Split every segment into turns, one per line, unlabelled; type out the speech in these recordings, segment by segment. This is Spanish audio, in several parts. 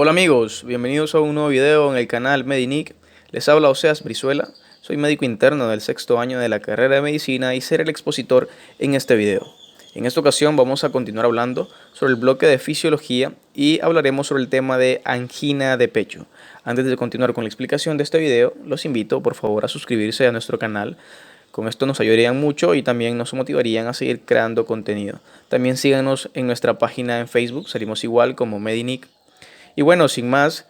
Hola amigos, bienvenidos a un nuevo video en el canal Medinic. Les habla Oseas Brizuela, soy médico interno del sexto año de la carrera de medicina y seré el expositor en este video. En esta ocasión vamos a continuar hablando sobre el bloque de fisiología y hablaremos sobre el tema de angina de pecho. Antes de continuar con la explicación de este video, los invito por favor a suscribirse a nuestro canal. Con esto nos ayudarían mucho y también nos motivarían a seguir creando contenido. También síganos en nuestra página en Facebook, salimos igual como Medinic. Y bueno, sin más,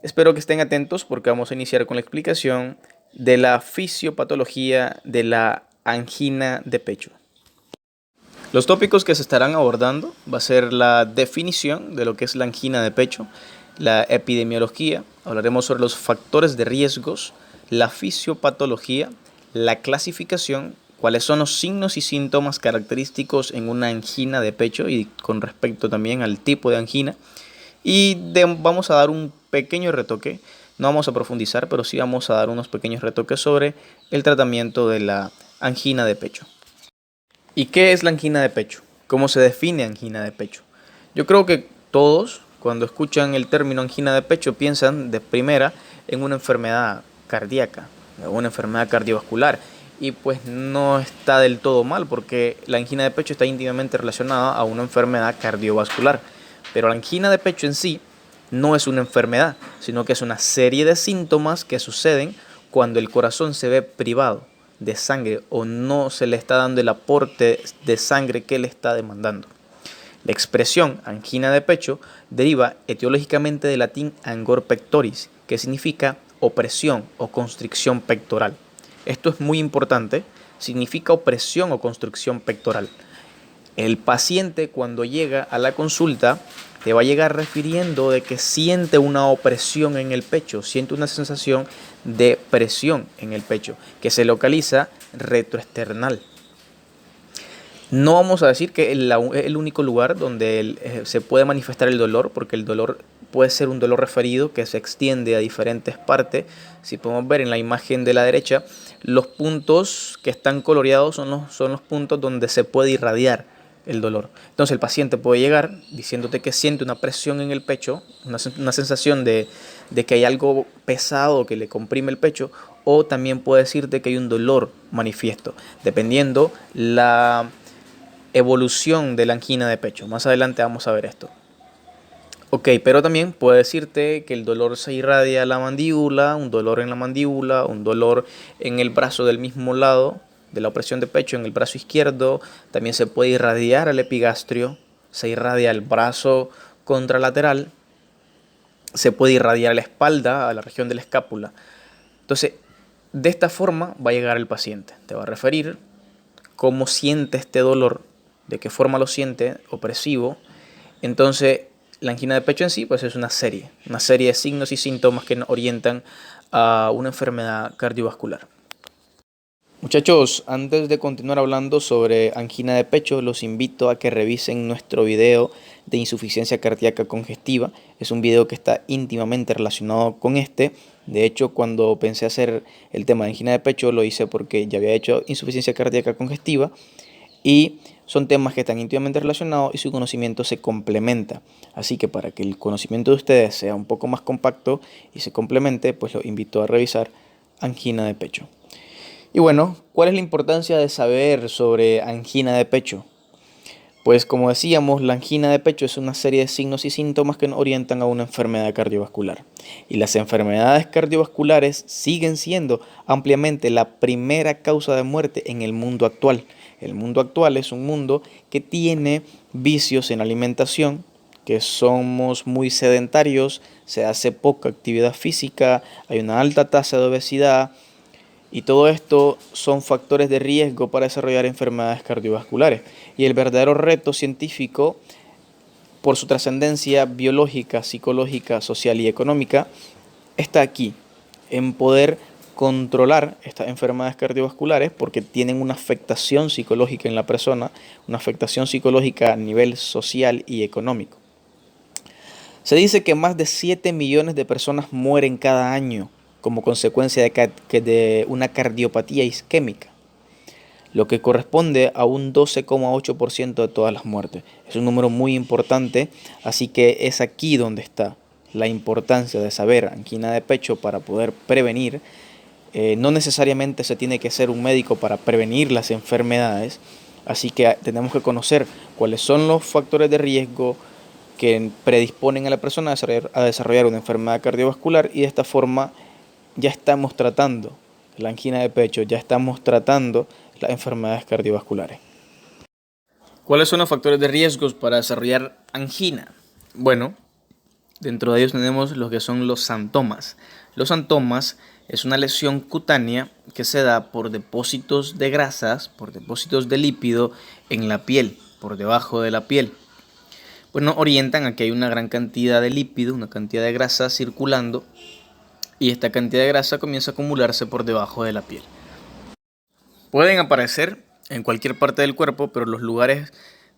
espero que estén atentos porque vamos a iniciar con la explicación de la fisiopatología de la angina de pecho. Los tópicos que se estarán abordando va a ser la definición de lo que es la angina de pecho, la epidemiología, hablaremos sobre los factores de riesgos, la fisiopatología, la clasificación, cuáles son los signos y síntomas característicos en una angina de pecho y con respecto también al tipo de angina. Vamos a dar un pequeño retoque, no vamos a profundizar, pero sí vamos a dar unos pequeños retoques sobre el tratamiento de la angina de pecho. ¿Y qué es la angina de pecho? ¿Cómo se define angina de pecho? Yo creo que todos, cuando escuchan el término angina de pecho, piensan de primera en una enfermedad cardíaca, en una enfermedad cardiovascular. Y pues no está del todo mal, porque la angina de pecho está íntimamente relacionada a una enfermedad cardiovascular. Pero la angina de pecho en sí no es una enfermedad, sino que es una serie de síntomas que suceden cuando el corazón se ve privado de sangre o no se le está dando el aporte de sangre que le está demandando. La expresión angina de pecho deriva etiológicamente del latín angor pectoris, que significa opresión o constricción pectoral. Esto es muy importante, significa opresión o constricción pectoral. El paciente cuando llega a la consulta te va a llegar refiriendo de que siente una opresión en el pecho, siente una sensación de presión en el pecho que se localiza retroesternal. No vamos a decir que es el único lugar donde se puede manifestar el dolor, porque el dolor puede ser un dolor referido que se extiende a diferentes partes. Si podemos ver en la imagen de la derecha, los puntos que están coloreados son los puntos donde se puede irradiar el dolor. Entonces el paciente puede llegar diciéndote que siente una presión en el pecho, una sensación de que hay algo pesado que le comprime el pecho, o también puede decirte que hay un dolor manifiesto, dependiendo la evolución de la angina de pecho. Más adelante vamos a ver esto. Ok, pero también puede decirte que el dolor se irradia a la mandíbula, un dolor en la mandíbula, un dolor en el brazo del mismo lado de la opresión de pecho, en el brazo izquierdo. También se puede irradiar al epigastrio, se irradia al brazo contralateral, se puede irradiar a la espalda, a la región de la escápula. Entonces, de esta forma va a llegar el paciente. Te va a referir cómo siente este dolor, de qué forma lo siente, opresivo. Entonces, la angina de pecho en sí pues es una serie de signos y síntomas que nos orientan a una enfermedad cardiovascular. Muchachos, antes de continuar hablando sobre angina de pecho, los invito a que revisen nuestro video de insuficiencia cardíaca congestiva. Es un video que está íntimamente relacionado con este. De hecho, cuando pensé hacer el tema de angina de pecho, lo hice porque ya había hecho insuficiencia cardíaca congestiva y son temas que están íntimamente relacionados y su conocimiento se complementa. Así que para que el conocimiento de ustedes sea un poco más compacto y se complemente, pues los invito a revisar angina de pecho. Y bueno, ¿cuál es la importancia de saber sobre angina de pecho? Pues como decíamos, la angina de pecho es una serie de signos y síntomas que nos orientan a una enfermedad cardiovascular. Y las enfermedades cardiovasculares siguen siendo ampliamente la primera causa de muerte en el mundo actual. El mundo actual es un mundo que tiene vicios en alimentación, que somos muy sedentarios, se hace poca actividad física, hay una alta tasa de obesidad. Y todo esto son factores de riesgo para desarrollar enfermedades cardiovasculares. Y el verdadero reto científico, por su trascendencia biológica, psicológica, social y económica, está aquí, en poder controlar estas enfermedades cardiovasculares porque tienen una afectación psicológica en la persona, una afectación psicológica a nivel social y económico. Se dice que más de 7 millones de personas mueren cada año como consecuencia de una cardiopatía isquémica, lo que corresponde a un 12,8% de todas las muertes. Es un número muy importante, así que es aquí donde está la importancia de saber angina de pecho para poder prevenir. No necesariamente se tiene que ser un médico para prevenir las enfermedades, así que tenemos que conocer cuáles son los factores de riesgo que predisponen a la persona a desarrollar una enfermedad cardiovascular, y de esta forma ya estamos tratando la angina de pecho, ya estamos tratando las enfermedades cardiovasculares. ¿Cuáles son los factores de riesgo para desarrollar angina? Bueno, dentro de ellos tenemos lo que son los santomas. Los santomas es una lesión cutánea que se da por depósitos de grasas, por depósitos de lípido en la piel, por debajo de la piel. Pues nos orientan a que hay una gran cantidad de lípido, una cantidad de grasa circulando, y esta cantidad de grasa comienza a acumularse por debajo de la piel. Pueden aparecer en cualquier parte del cuerpo, pero los lugares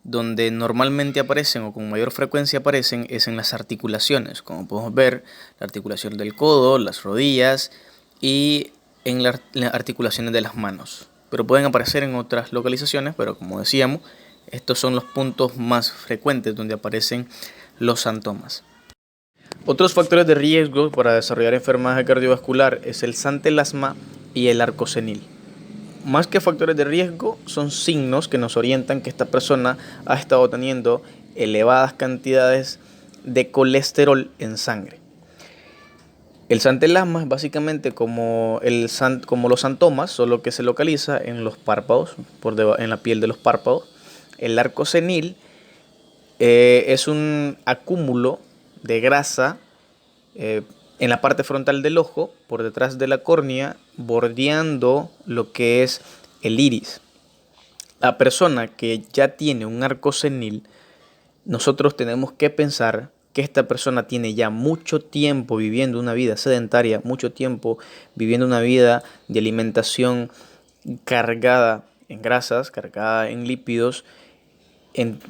donde normalmente aparecen o con mayor frecuencia aparecen es en las articulaciones, como podemos ver, la articulación del codo, las rodillas y en las articulaciones de las manos. Pero pueden aparecer en otras localizaciones, pero como decíamos, estos son los puntos más frecuentes donde aparecen los santomas. Otros factores de riesgo para desarrollar enfermedad cardiovascular es el santelasma y el arco senil. Más que factores de riesgo, son signos que nos orientan que esta persona ha estado teniendo elevadas cantidades de colesterol en sangre. El santelasma es básicamente como los santomas, solo que se localiza en los párpados, en la piel de los párpados. El arco senil es un acúmulo de grasa en la parte frontal del ojo, por detrás de la córnea, bordeando lo que es el iris. La persona que ya tiene un arco senil, nosotros tenemos que pensar que esta persona tiene ya mucho tiempo viviendo una vida sedentaria, mucho tiempo viviendo una vida de alimentación cargada en grasas, cargada en lípidos,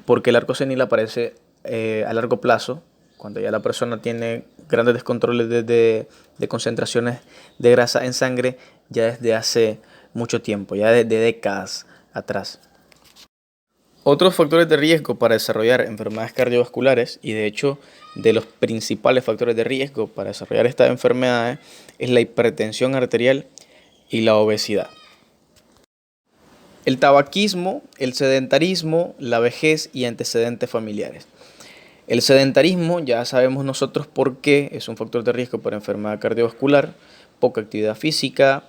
porque el arco senil aparece a largo plazo, cuando ya la persona tiene grandes descontroles de concentraciones de grasa en sangre, ya desde hace mucho tiempo, ya desde décadas atrás. Otros factores de riesgo para desarrollar enfermedades cardiovasculares, y de hecho de los principales factores de riesgo para desarrollar estas enfermedades, es la hipertensión arterial y la obesidad. El tabaquismo, el sedentarismo, la vejez y antecedentes familiares. El sedentarismo, ya sabemos nosotros por qué es un factor de riesgo para enfermedad cardiovascular: poca actividad física,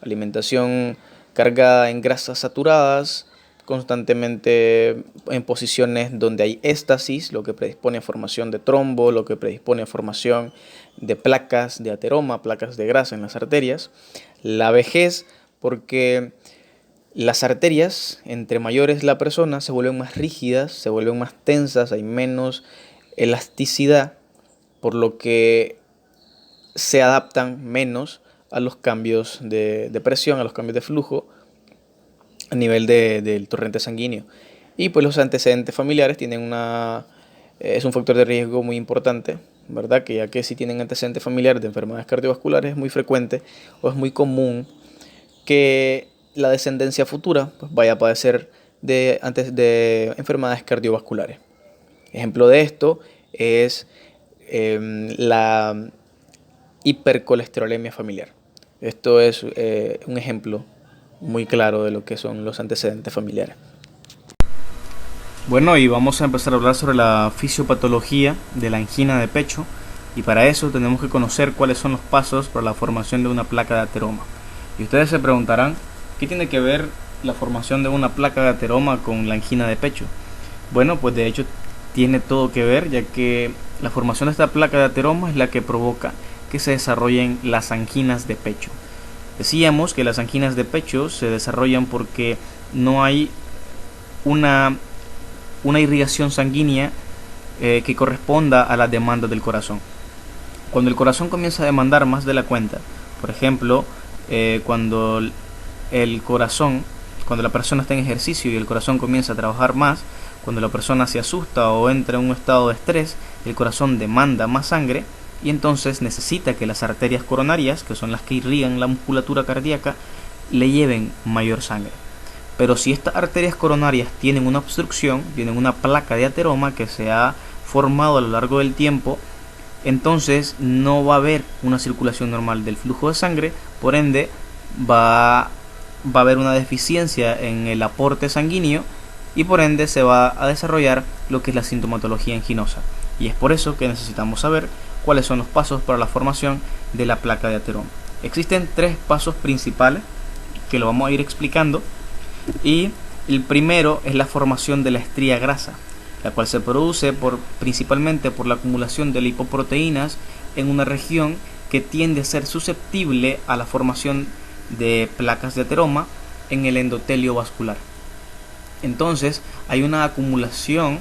alimentación cargada en grasas saturadas, constantemente en posiciones donde hay éstasis, lo que predispone a formación de trombo, lo que predispone a formación de placas de ateroma, placas de grasa en las arterias. La vejez, porque las arterias, entre mayores la persona, se vuelven más rígidas, se vuelven más tensas, hay menos elasticidad, por lo que se adaptan menos a los cambios de presión, a los cambios de flujo a nivel del torrente sanguíneo. Y pues los antecedentes familiares es un factor de riesgo muy importante, ¿verdad? Que ya que si tienen antecedentes familiares de enfermedades cardiovasculares, es muy frecuente o es muy común que la descendencia futura pues vaya a padecer de enfermedades cardiovasculares. Ejemplo de esto es la hipercolesterolemia familiar. Esto es un ejemplo muy claro de lo que son los antecedentes familiares. Bueno, y vamos a empezar a hablar sobre la fisiopatología de la angina de pecho, y para eso tenemos que conocer cuáles son los pasos para la formación de una placa de ateroma. Y ustedes se preguntarán, ¿qué tiene que ver la formación de una placa de ateroma con la angina de pecho? Bueno, pues de hecho tiene todo que ver, ya que la formación de esta placa de ateroma es la que provoca que se desarrollen las anginas de pecho. Decíamos que las anginas de pecho se desarrollan porque no hay una irrigación sanguínea que corresponda a las demandas del corazón. Cuando el corazón comienza a demandar más de la cuenta, por ejemplo, cuando la persona está en ejercicio y el corazón comienza a trabajar más, cuando la persona se asusta o entra en un estado de estrés, el corazón demanda más sangre y entonces necesita que las arterias coronarias, que son las que irrigan la musculatura cardíaca, le lleven mayor sangre. Pero si estas arterias coronarias tienen una obstrucción, tienen una placa de ateroma que se ha formado a lo largo del tiempo, entonces no va a haber una circulación normal del flujo de sangre, por ende va a haber una deficiencia en el aporte sanguíneo y por ende se va a desarrollar lo que es la sintomatología anginosa. Y es por eso que necesitamos saber cuáles son los pasos para la formación de la placa de ateroma. Existen 3 pasos principales que lo vamos a ir explicando, y el primero es la formación de la estría grasa, la cual se produce principalmente por la acumulación de lipoproteínas en una región que tiende a ser susceptible a la formación de placas de ateroma en el endotelio vascular. Entonces hay una acumulación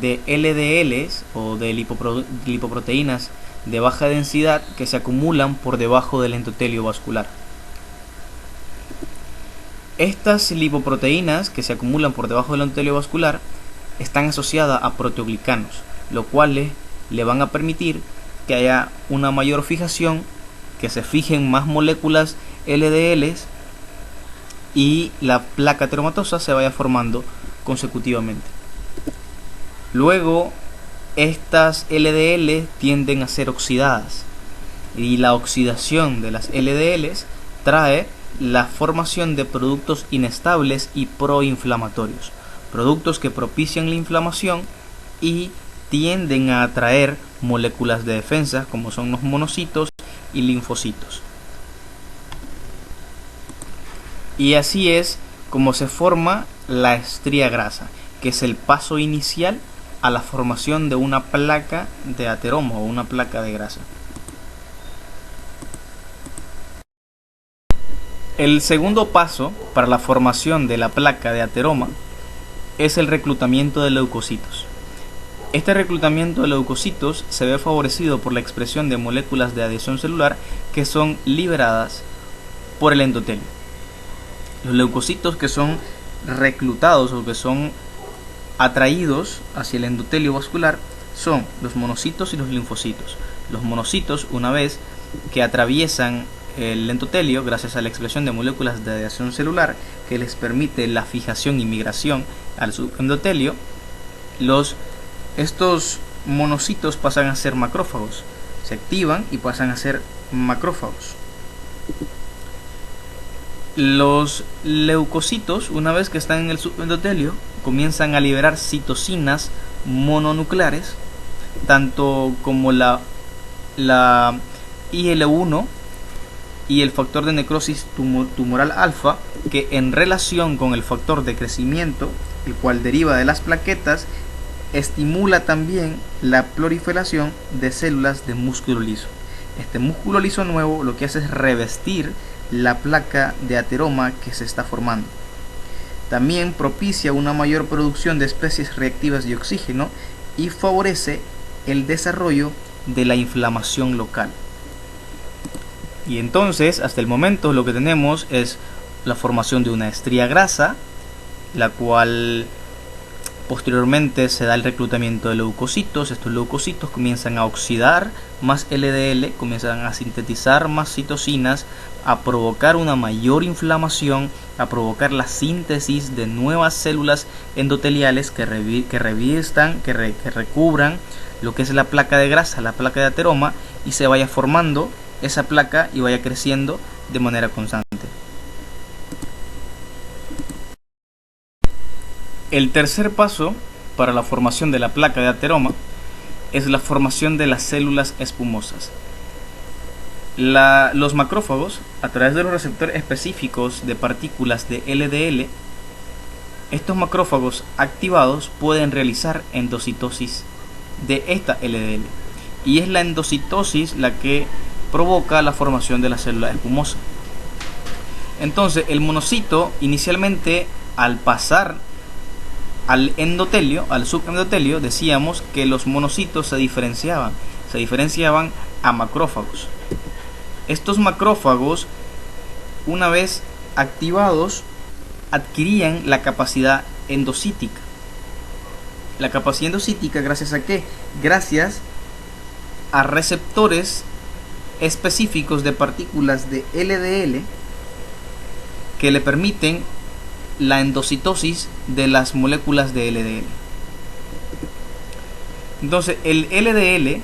de LDLs o de lipoproteínas de baja densidad que se acumulan por debajo del endotelio vascular. Estas lipoproteínas que se acumulan por debajo del endotelio vascular están asociadas a proteoglicanos, lo cual le van a permitir que haya una mayor fijación, que se fijen más moléculas LDLs y la placa ateromatosa se vaya formando consecutivamente. Luego, estas LDL tienden a ser oxidadas y la oxidación de las LDLs trae la formación de productos inestables y proinflamatorios, productos que propician la inflamación y tienden a atraer moléculas de defensa como son los monocitos y linfocitos. Y así es como se forma la estría grasa, que es el paso inicial a la formación de una placa de ateroma o una placa de grasa. El segundo paso para la formación de la placa de ateroma es el reclutamiento de leucocitos. Este reclutamiento de leucocitos se ve favorecido por la expresión de moléculas de adhesión celular que son liberadas por el endotelio. Los leucocitos que son reclutados o que son atraídos hacia el endotelio vascular son los monocitos y los linfocitos. Los monocitos, una vez que atraviesan el endotelio gracias a la expresión de moléculas de adhesión celular que les permite la fijación y migración al subendotelio, estos monocitos pasan a ser macrófagos, se activan y pasan a ser macrófagos. Los leucocitos, una vez que están en el subendotelio, comienzan a liberar citocinas mononucleares, tanto como la IL-1 y el factor de necrosis tumoral alfa, que en relación con el factor de crecimiento, el cual deriva de las plaquetas, estimula también la proliferación de células de músculo liso. Este músculo liso nuevo lo que hace es revestir la placa de ateroma que se está formando. También propicia una mayor producción de especies reactivas de oxígeno y favorece el desarrollo de la inflamación local. Y entonces, hasta el momento, lo que tenemos es la formación de una estría grasa, la cual posteriormente se da el reclutamiento de leucocitos. Estos leucocitos comienzan a oxidar más LDL, comienzan a sintetizar más citocinas, a provocar una mayor inflamación, a provocar la síntesis de nuevas células endoteliales que revistan, que recubran lo que es la placa de grasa, la placa de ateroma, y se vaya formando esa placa y vaya creciendo de manera constante. El tercer paso para la formación de la placa de ateroma es la formación de las células espumosas. Los macrófagos, a través de los receptores específicos de partículas de LDL, estos macrófagos activados pueden realizar endocitosis de esta LDL, y es la endocitosis la que provoca la formación de la célula espumosa. Entonces, el monocito inicialmente, al pasar al endotelio, al subendotelio, decíamos que los monocitos se diferenciaban a macrófagos. Estos macrófagos, una vez activados, adquirían la capacidad endocítica. La capacidad endocítica, ¿gracias a qué? Gracias a receptores específicos de partículas de LDL que le permiten la endocitosis de las moléculas de LDL. Entonces, el LDL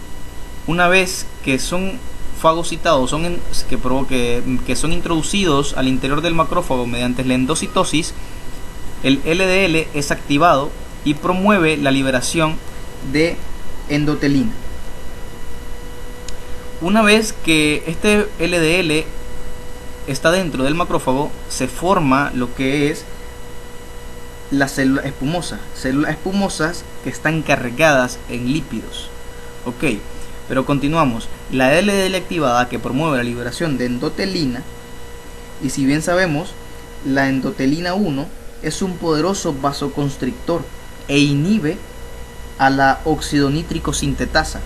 una vez que son fagocitados, que son introducidos al interior del macrófago mediante la endocitosis, el LDL es activado y promueve la liberación de endotelina. Una vez que este LDL está dentro del macrófago, se forma lo que es la célula espumosa, células espumosas que están cargadas en lípidos. Ok, pero continuamos. La LDL activada, que promueve la liberación de endotelina, y si bien sabemos, la endotelina 1 es un poderoso vasoconstrictor e inhibe a la óxido nítrico sintetasa,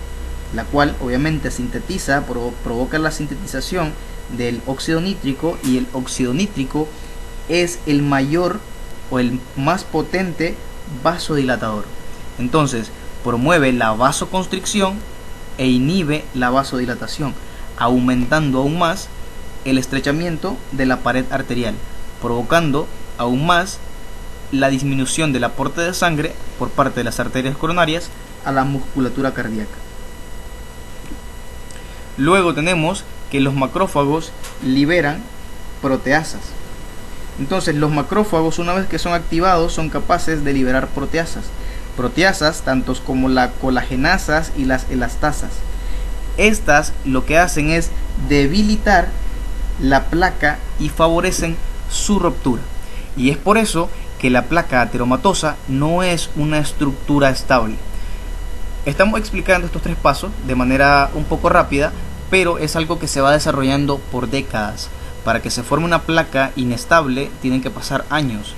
la cual obviamente sintetiza, provoca la sintetización del óxido nítrico, y el óxido nítrico es el mayor o el más potente vasodilatador. Entonces promueve la vasoconstricción e inhibe la vasodilatación, aumentando aún más el estrechamiento de la pared arterial, provocando aún más la disminución del aporte de sangre por parte de las arterias coronarias a la musculatura cardíaca. Luego tenemos que los macrófagos liberan proteasas. Entonces los macrófagos, una vez que son activados, son capaces de liberar proteasas. Proteasas tantos como las colagenasas y las elastasas. Estas lo que hacen es debilitar la placa y favorecen su ruptura. Y es por eso que la placa ateromatosa no es una estructura estable. Estamos explicando estos 3 pasos de manera un poco rápida, pero es algo que se va desarrollando por décadas. Para que se forme una placa inestable tienen que pasar años.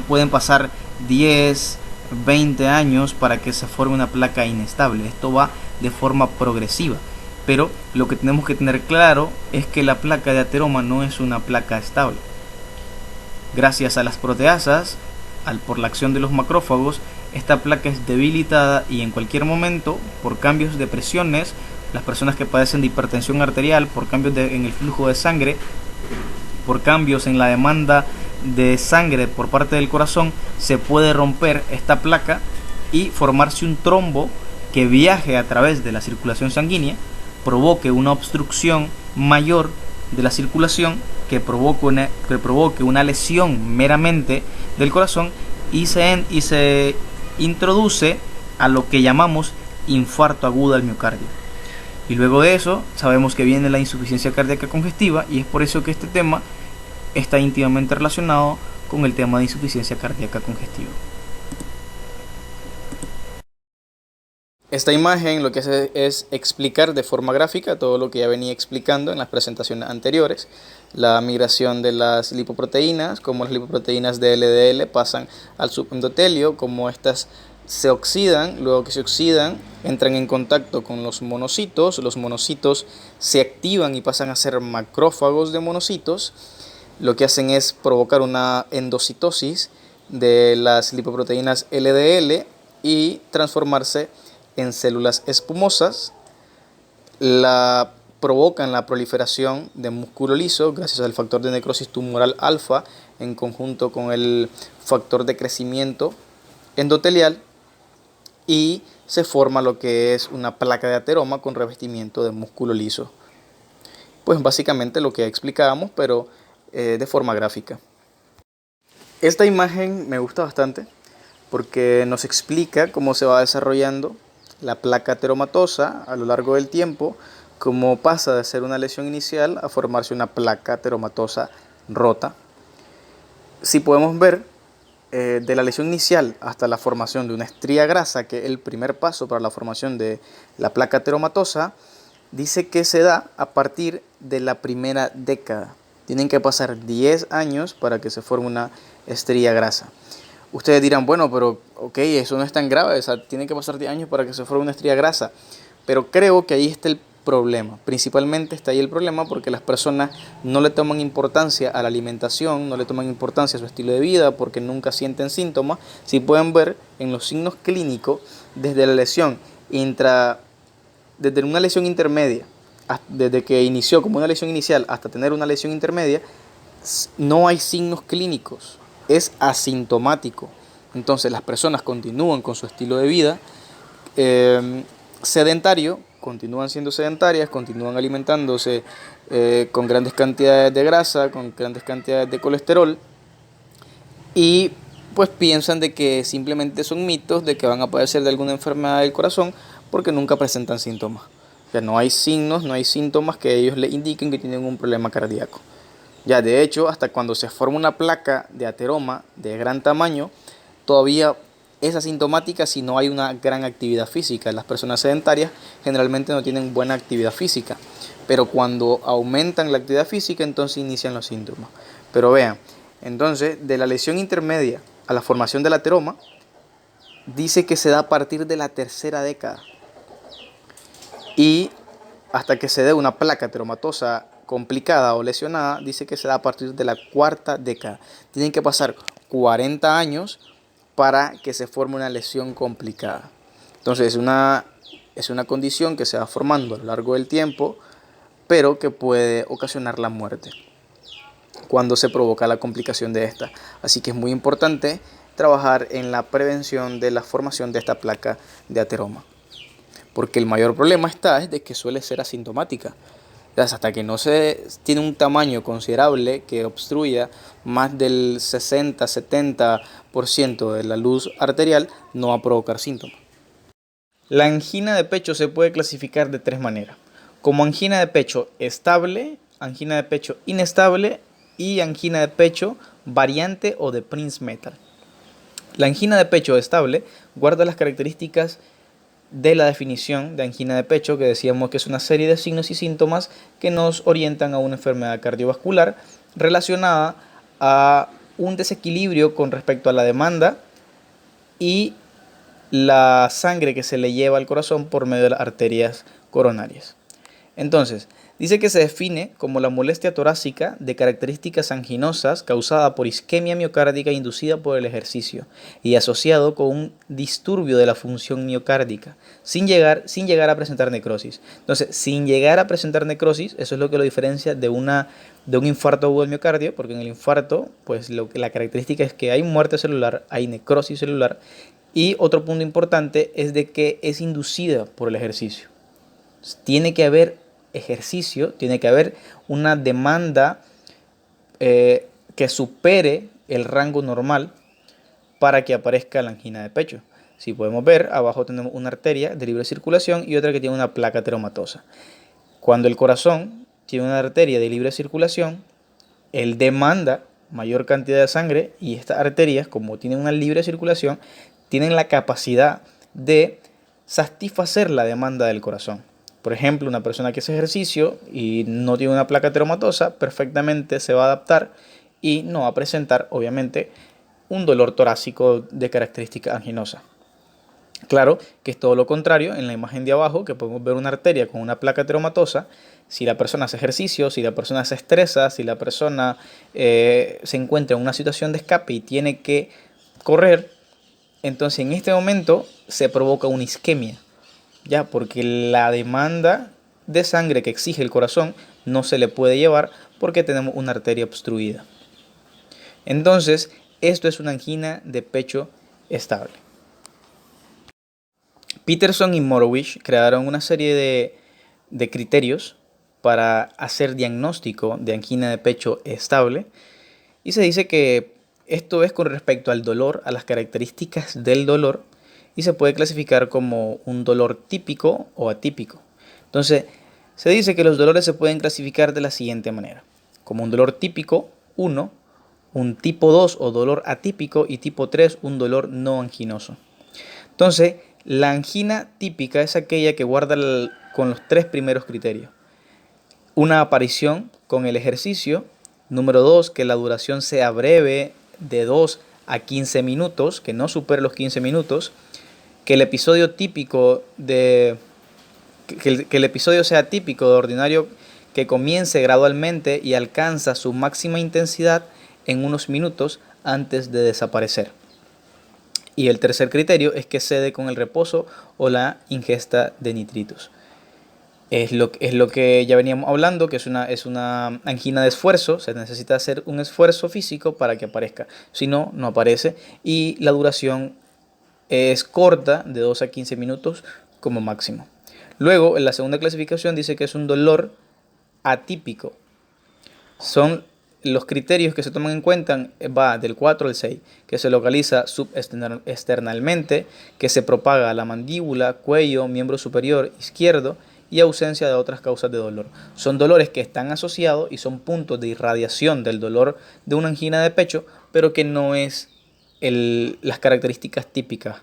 Pueden pasar 10, 20 años para que se forme una placa inestable. Esto va de forma progresiva. Pero lo que tenemos que tener claro es que la placa de ateroma no es una placa estable. Gracias a las proteasas, por la acción de los macrófagos, esta placa es debilitada y en cualquier momento, por cambios de presiones, las personas que padecen de hipertensión arterial, por cambios en el flujo de sangre, por cambios en la demanda de sangre por parte del corazón, se puede romper esta placa y formarse un trombo que viaje a través de la circulación sanguínea, provoque una obstrucción mayor de la circulación, que provoque una lesión meramente del corazón y se introduce a lo que llamamos infarto agudo al miocardio. Y luego de eso sabemos que viene la insuficiencia cardíaca congestiva, y es por eso que este tema está íntimamente relacionado con el tema de insuficiencia cardíaca congestiva. Esta imagen lo que hace es explicar de forma gráfica todo lo que ya venía explicando en las presentaciones anteriores. La migración de las lipoproteínas, cómo las lipoproteínas de LDL pasan al subendotelio, cómo estas se oxidan, luego que se oxidan entran en contacto con los monocitos se activan y pasan a ser macrófagos de monocitos. Lo que hacen es provocar una endocitosis de las lipoproteínas LDL y transformarse en células espumosas. Provocan la proliferación de músculo liso gracias al factor de necrosis tumoral alfa en conjunto con el factor de crecimiento endotelial, y se forma lo que es una placa de ateroma con revestimiento de músculo liso. Pues básicamente lo que explicábamos, pero de forma gráfica. Esta imagen me gusta bastante porque nos explica cómo se va desarrollando la placa ateromatosa a lo largo del tiempo, cómo pasa de ser una lesión inicial a formarse una placa ateromatosa rota. Si podemos ver, de la lesión inicial hasta la formación de una estría grasa, que es el primer paso para la formación de la placa ateromatosa, dice que se da a partir de la primera década. Tienen que pasar 10 años para que se forme una estría grasa. Ustedes dirán, bueno, pero ok, eso no es tan grave, o sea, tienen que pasar 10 años para que se forme una estría grasa. Pero creo que ahí está el problema. Principalmente está ahí el problema porque las personas no le toman importancia a la alimentación, no le toman importancia a su estilo de vida, porque nunca sienten síntomas. Si pueden ver en los signos clínicos, desde la lesión desde una lesión intermedia, desde que inició como una lesión inicial hasta tener una lesión intermedia, no hay signos clínicos, es asintomático. Entonces las personas continúan con su estilo de vida sedentario, continúan siendo sedentarias, continúan alimentándose con grandes cantidades de grasa, con grandes cantidades de colesterol, y pues piensan de que simplemente son mitos de que van a padecer de alguna enfermedad del corazón porque nunca presentan síntomas. Ya no hay signos, no hay síntomas que ellos le indiquen que tienen un problema cardíaco. Ya de hecho, hasta cuando se forma una placa de ateroma de gran tamaño, todavía es asintomática si no hay una gran actividad física. Las personas sedentarias generalmente no tienen buena actividad física, pero cuando aumentan la actividad física, entonces inician los síntomas. Pero vean, entonces de la lesión intermedia a la formación del ateroma, dice que se da a partir de la tercera década. Y hasta que se dé una placa ateromatosa complicada o lesionada, dice que se da a partir de la cuarta década. Tienen que pasar 40 años para que se forme una lesión complicada. Entonces es una condición que se va formando a lo largo del tiempo, pero que puede ocasionar la muerte cuando se provoca la complicación de esta. Así que es muy importante trabajar en la prevención de la formación de esta placa de ateroma, porque el mayor problema es de que suele ser asintomática. Hasta que no se tiene un tamaño considerable que obstruya más del 60-70% de la luz arterial, no va a provocar síntomas. La angina de pecho se puede clasificar de tres maneras: como angina de pecho estable, angina de pecho inestable y angina de pecho variante o de Prince-Metal. La angina de pecho estable guarda las características de la definición de angina de pecho, que decíamos que es una serie de signos y síntomas que nos orientan a una enfermedad cardiovascular relacionada a un desequilibrio con respecto a la demanda y la sangre que se le lleva al corazón por medio de las arterias coronarias. Entonces, dice que se define como la molestia torácica de características anginosas causada por isquemia miocárdica inducida por el ejercicio y asociado con un disturbio de la función miocárdica, sin llegar a presentar necrosis. Entonces, sin llegar a presentar necrosis, eso es lo que lo diferencia de un infarto agudo del miocardio, porque en el infarto, pues la característica es que hay muerte celular, hay necrosis celular, y otro punto importante es de que es inducida por el ejercicio. Tiene que haber ejercicio, tiene que haber una demanda que supere el rango normal para que aparezca la angina de pecho. Si podemos ver, abajo tenemos una arteria de libre circulación y otra que tiene una placa ateromatosa. Cuando el corazón tiene una arteria de libre circulación, él demanda mayor cantidad de sangre y estas arterias, como tienen una libre circulación, tienen la capacidad de satisfacer la demanda del corazón. Por ejemplo, una persona que hace ejercicio y no tiene una placa ateromatosa, perfectamente se va a adaptar y no va a presentar, obviamente, un dolor torácico de característica anginosa. Claro que es todo lo contrario en la imagen de abajo, que podemos ver una arteria con una placa ateromatosa. Si la persona hace ejercicio, si la persona se estresa, si la persona se encuentra en una situación de escape y tiene que correr, entonces en este momento se provoca una isquemia, ya, porque la demanda de sangre que exige el corazón no se le puede llevar porque tenemos una arteria obstruida. Entonces, esto es una angina de pecho estable. Peterson y Morowitz crearon una serie de criterios para hacer diagnóstico de angina de pecho estable, y se dice que esto es con respecto al dolor, a las características del dolor, y se puede clasificar como un dolor típico o atípico. Entonces, se dice que los dolores se pueden clasificar de la siguiente manera: como un dolor típico 1, un tipo 2 o dolor atípico, y tipo 3, un dolor no anginoso. Entonces, la angina típica es aquella que guarda con los tres primeros criterios: una aparición con el ejercicio; número 2, que la duración sea breve, de 2 a 15 minutos, que no supere los 15 minutos; que el episodio sea típico de ordinario, que comience gradualmente y alcanza su máxima intensidad en unos minutos antes de desaparecer. Y el tercer criterio es que cede con el reposo o la ingesta de nitritos. Es lo que ya veníamos hablando, que es una angina de esfuerzo. Se necesita hacer un esfuerzo físico para que aparezca. Si no, no aparece. Y la duración es corta, de 2 a 15 minutos como máximo. Luego, en la segunda clasificación dice que es un dolor atípico. Son los criterios que se toman en cuenta, va del 4 al 6, que se localiza subesternalmente, que se propaga a la mandíbula, cuello, miembro superior izquierdo y ausencia de otras causas de dolor. Son dolores que están asociados y son puntos de irradiación del dolor de una angina de pecho, pero que no es las características típicas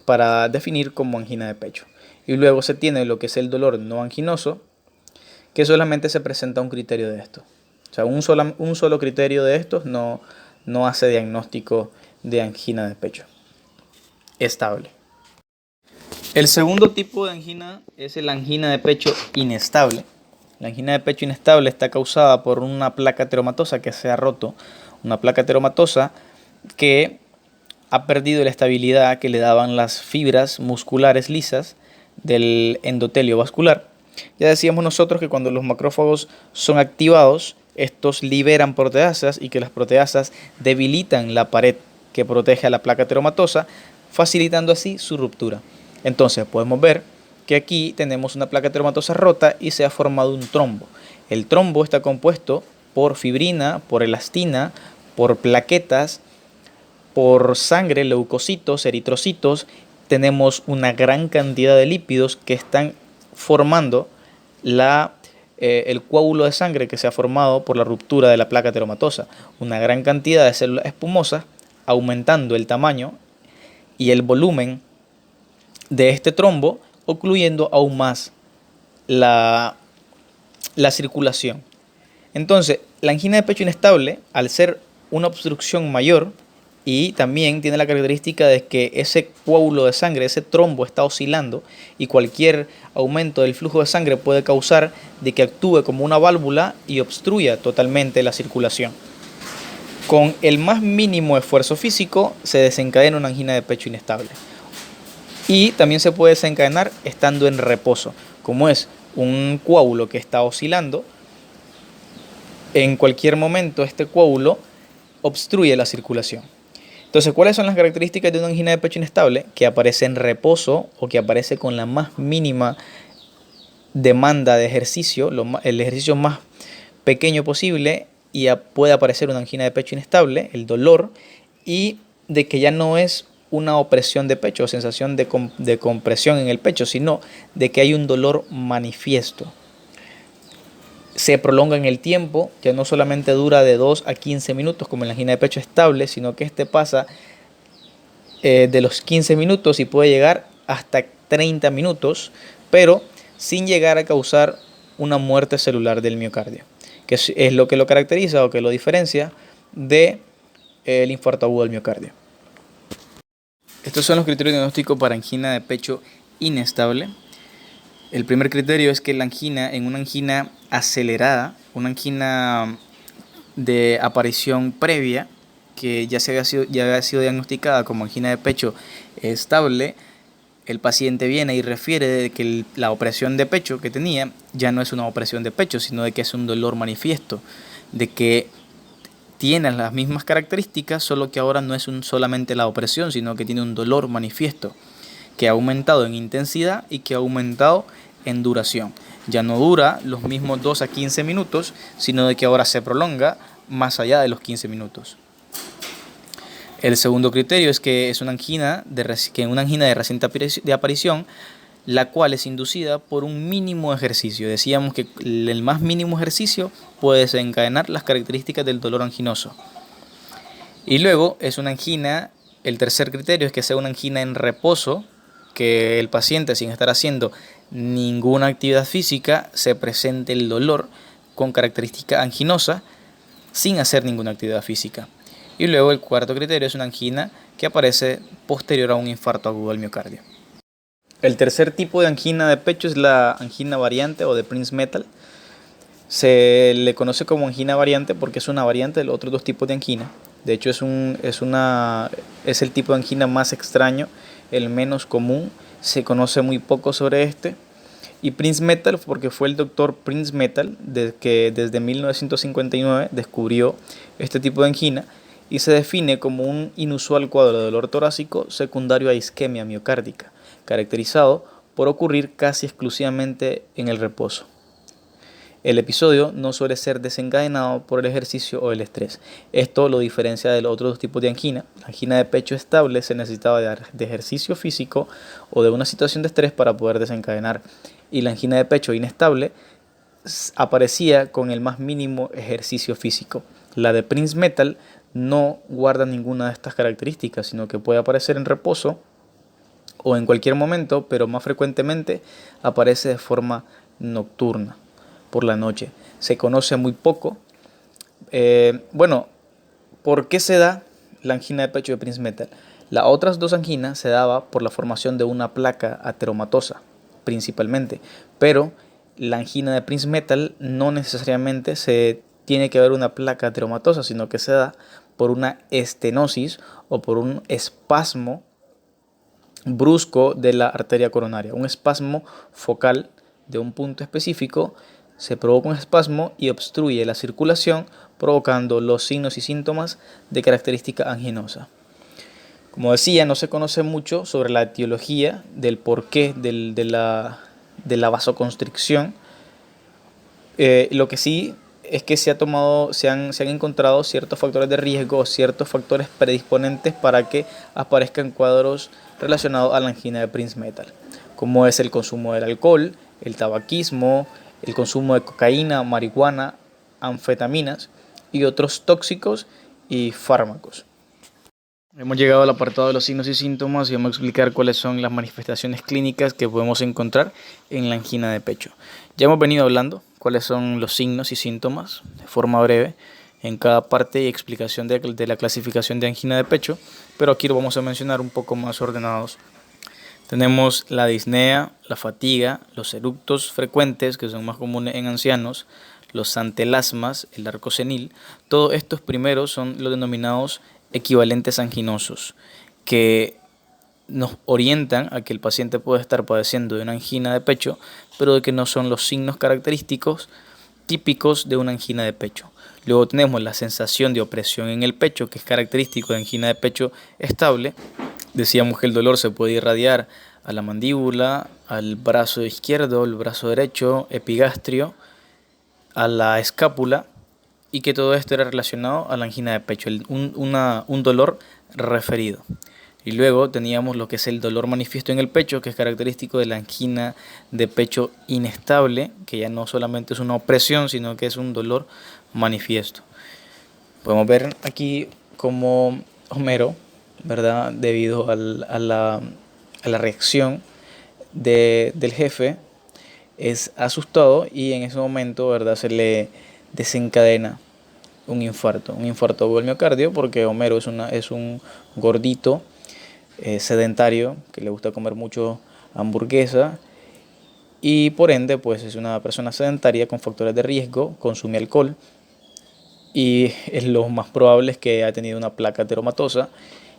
para definir como angina de pecho. Y luego se tiene lo que es el dolor no anginoso, que solamente se presenta un criterio de esto. O sea, un solo criterio de estos no hace diagnóstico de angina de pecho estable. El segundo tipo de angina es la angina de pecho inestable. La angina de pecho inestable está causada por una placa ateromatosa que se ha roto. Una placa ateromatosa que ha perdido la estabilidad que le daban las fibras musculares lisas del endotelio vascular. Ya decíamos nosotros que cuando los macrófagos son activados, estos liberan proteasas y que las proteasas debilitan la pared que protege a la placa ateromatosa, facilitando así su ruptura. Entonces podemos ver que aquí tenemos una placa ateromatosa rota y se ha formado un trombo. El trombo está compuesto por fibrina, por elastina, por plaquetas, por sangre, leucocitos, eritrocitos. Tenemos una gran cantidad de lípidos que están formando el coágulo de sangre que se ha formado por la ruptura de la placa ateromatosa. Una gran cantidad de células espumosas, aumentando el tamaño y el volumen de este trombo, ocluyendo aún más la circulación. Entonces, la angina de pecho inestable, al ser una obstrucción mayor, y también tiene la característica de que ese coágulo de sangre, ese trombo está oscilando y cualquier aumento del flujo de sangre puede causar de que actúe como una válvula y obstruya totalmente la circulación. Con el más mínimo esfuerzo físico se desencadena una angina de pecho inestable. Y también se puede desencadenar estando en reposo. Como es un coágulo que está oscilando, en cualquier momento este coágulo obstruye la circulación. Entonces, ¿cuáles son las características de una angina de pecho inestable? Que aparece en reposo o que aparece con la más mínima demanda de ejercicio, el ejercicio más pequeño posible, y puede aparecer una angina de pecho inestable, el dolor, y de que ya no es una opresión de pecho o sensación de compresión en el pecho, sino de que hay un dolor manifiesto. Se prolonga en el tiempo, ya no solamente dura de 2 a 15 minutos como en la angina de pecho estable, sino que este pasa de los 15 minutos y puede llegar hasta 30 minutos, pero sin llegar a causar una muerte celular del miocardio, que es lo que lo caracteriza o que lo diferencia del infarto agudo del miocardio. Estos son los criterios diagnósticos para angina de pecho inestable. El primer criterio es que en una angina acelerada, una angina de aparición previa, que ya había sido diagnosticada como angina de pecho estable, el paciente viene y refiere de que la opresión de pecho que tenía ya no es una opresión de pecho, sino de que es un dolor manifiesto, de que tiene las mismas características, solo que ahora no es solamente la opresión, sino que tiene un dolor manifiesto, que ha aumentado en intensidad y que ha aumentado en duración. Ya no dura los mismos 2 a 15 minutos, sino de que ahora se prolonga más allá de los 15 minutos. El segundo criterio es que es una angina de reciente aparición, la cual es inducida por un mínimo ejercicio. Decíamos que el más mínimo ejercicio puede desencadenar las características del dolor anginoso. Y luego es una angina, el tercer criterio es que sea una angina en reposo, que el paciente, sin estar haciendo ninguna actividad física, se presente el dolor con característica anginosa sin hacer ninguna actividad física. Y luego el cuarto criterio es una angina que aparece posterior a un infarto agudo del miocardio. El tercer tipo de angina de pecho es la angina variante o de Prinzmetal. Se le conoce como angina variante porque es una variante de los otros dos tipos de angina. De hecho es el tipo de angina más extraño, el menos común. Se conoce muy poco sobre este. Y Prinzmetal porque fue el doctor Prinzmetal que desde 1959 descubrió este tipo de angina y se define como un inusual cuadro de dolor torácico secundario a isquemia miocárdica, caracterizado por ocurrir casi exclusivamente en el reposo. El episodio no suele ser desencadenado por el ejercicio o el estrés. Esto lo diferencia de los otros dos tipos de angina. La angina de pecho estable se necesitaba de ejercicio físico o de una situación de estrés para poder desencadenar. Y la angina de pecho inestable aparecía con el más mínimo ejercicio físico. La de Prince Metal no guarda ninguna de estas características, sino que puede aparecer en reposo o en cualquier momento, pero más frecuentemente aparece de forma nocturna, por la noche. Se conoce muy poco. ¿Por qué se da la angina de pecho de Prince Metal? Las otras dos anginas se daba por la formación de una placa ateromatosa, principalmente, pero la angina de Prince Metal no necesariamente se tiene que ver una placa ateromatosa, sino que se da por una estenosis o por un espasmo brusco de la arteria coronaria, un espasmo focal de un punto específico. Se provoca un espasmo y obstruye la circulación, provocando los signos y síntomas de característica anginosa. Como decía, no se conoce mucho sobre la etiología del porqué de la vasoconstricción. Lo que sí es que se han encontrado ciertos factores de riesgo, ciertos factores predisponentes para que aparezcan cuadros relacionados a la angina de Prince Metal, como es el consumo del alcohol, el tabaquismo, el consumo de cocaína, marihuana, anfetaminas y otros tóxicos y fármacos. Hemos llegado al apartado de los signos y síntomas y vamos a explicar cuáles son las manifestaciones clínicas que podemos encontrar en la angina de pecho. Ya hemos venido hablando cuáles son los signos y síntomas de forma breve en cada parte y explicación de la clasificación de angina de pecho, pero aquí lo vamos a mencionar un poco más ordenados. Tenemos la disnea, la fatiga, los eructos frecuentes, que son más comunes en ancianos, los antelasmas, el arco senil. Todos estos primeros son los denominados equivalentes anginosos, que nos orientan a que el paciente puede estar padeciendo de una angina de pecho, pero de que no son los signos característicos típicos de una angina de pecho. Luego tenemos la sensación de opresión en el pecho, que es característico de angina de pecho estable. Decíamos que el dolor se puede irradiar a la mandíbula, al brazo izquierdo, al brazo derecho, epigastrio, a la escápula, y que todo esto era relacionado a la angina de pecho, un dolor referido. Y luego teníamos lo que es el dolor manifiesto en el pecho, que es característico de la angina de pecho inestable, que ya no solamente es una opresión, sino que es un dolor manifiesto. Podemos ver aquí como Homero, ¿verdad? Debido a la reacción del jefe, es asustado y en ese momento, ¿verdad?, se le desencadena un infarto del miocardio, porque Homero es un gordito sedentario que le gusta comer mucho hamburguesa y por ende pues es una persona sedentaria con factores de riesgo, consume alcohol y es lo más probable es que haya tenido una placa ateromatosa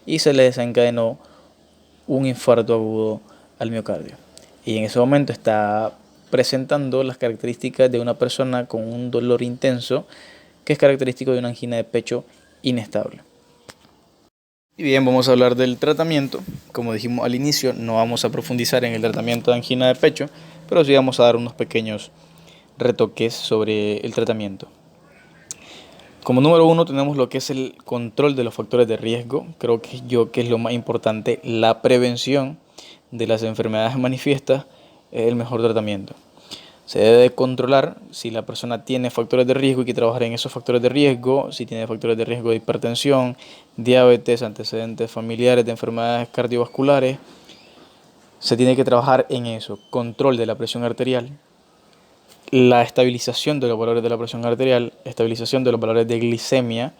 y se le desencadenó un infarto agudo al miocardio. Y en ese momento está presentando las características de una persona con un dolor intenso que es característico de una angina de pecho inestable. Y bien, vamos a hablar del tratamiento. Como dijimos al inicio, no vamos a profundizar en el tratamiento de angina de pecho, pero sí vamos a dar unos pequeños retoques sobre el tratamiento. Como número uno tenemos lo que es el control de los factores de riesgo. Creo que es lo más importante. La prevención de las enfermedades manifiestas es el mejor tratamiento. Se debe controlar si la persona tiene factores de riesgo, hay que trabajar en esos factores de riesgo. Si tiene factores de riesgo de hipertensión, diabetes, antecedentes familiares de enfermedades cardiovasculares, se tiene que trabajar en eso. Control de la presión arterial, la estabilización de los valores de la presión arterial, estabilización de los valores de glicemia,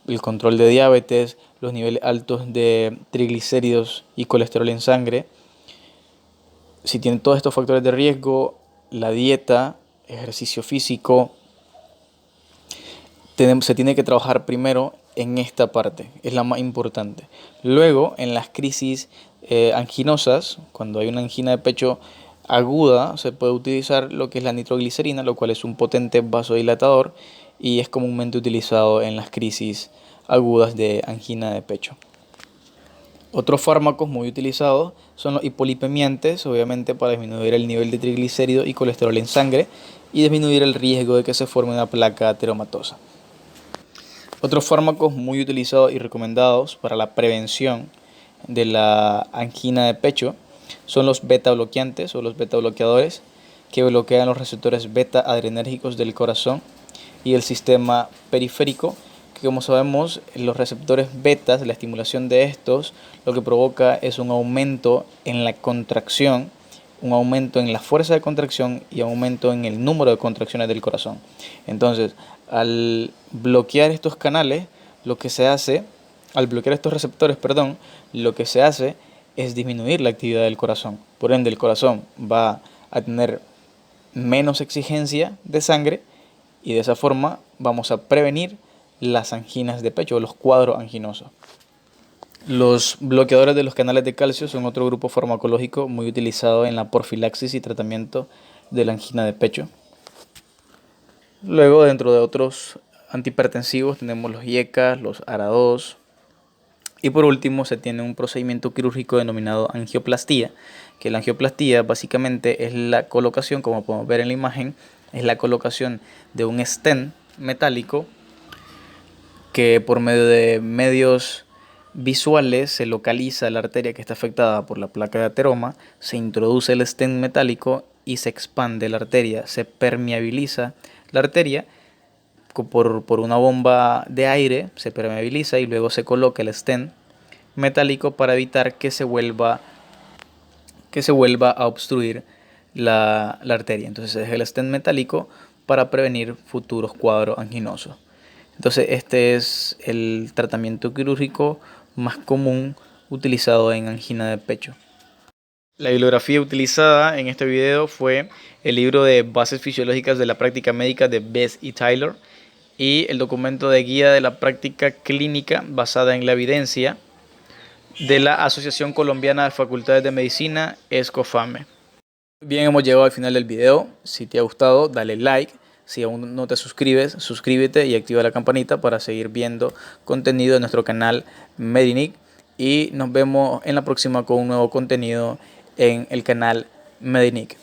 el control de diabetes, los niveles altos de triglicéridos y colesterol en sangre. Si tienen todos estos factores de riesgo, la dieta, ejercicio físico, se tiene que trabajar primero en esta parte, es la más importante. Luego, en las crisis anginosas, cuando hay una angina de pecho aguda, se puede utilizar lo que es la nitroglicerina, lo cual es un potente vasodilatador y es comúnmente utilizado en las crisis agudas de angina de pecho. Otros fármacos muy utilizados son los hipolipemiantes, obviamente para disminuir el nivel de triglicéridos y colesterol en sangre y disminuir el riesgo de que se forme una placa ateromatosa. Otros fármacos muy utilizados y recomendados para la prevención de la angina de pecho son los beta bloqueantes o los beta bloqueadores, que bloquean los receptores beta adrenérgicos del corazón y el sistema periférico, que como sabemos los receptores betas, la estimulación de estos, lo que provoca es un aumento en la contracción, un aumento en la fuerza de contracción y un aumento en el número de contracciones del corazón. Entonces, al bloquear estos canales, lo que se hace, al bloquear estos receptores, perdón, lo que se hace es disminuir la actividad del corazón. Por ende, el corazón va a tener menos exigencia de sangre y de esa forma vamos a prevenir las anginas de pecho o los cuadros anginosos. Los bloqueadores de los canales de calcio son otro grupo farmacológico muy utilizado en la profilaxis y tratamiento de la angina de pecho. Luego, dentro de otros antihipertensivos tenemos los IECA, los ARA2, y por último se tiene un procedimiento quirúrgico denominado angioplastía, que la angioplastía básicamente es la colocación, como podemos ver en la imagen, es la colocación de un stent metálico que por medio de medios visuales se localiza la arteria que está afectada por la placa de ateroma, se introduce el stent metálico y se expande la arteria, se permeabiliza la arteria por una bomba de aire, se permeabiliza y luego se coloca el stent metálico para evitar que se vuelva a obstruir la arteria. Entonces es el stent metálico para prevenir futuros cuadros anginosos. Entonces este es el tratamiento quirúrgico más común utilizado en angina de pecho. La bibliografía utilizada en este video fue el libro de Bases Fisiológicas de la Práctica Médica de Best y Taylor y el documento de guía de la práctica clínica basada en la evidencia de la Asociación Colombiana de Facultades de Medicina, ESCOFAME. Bien, hemos llegado al final del video. Si te ha gustado, dale like. Si aún no te suscribes, suscríbete y activa la campanita para seguir viendo contenido de nuestro canal Medinic. Y nos vemos en la próxima con un nuevo contenido en el canal Medinic.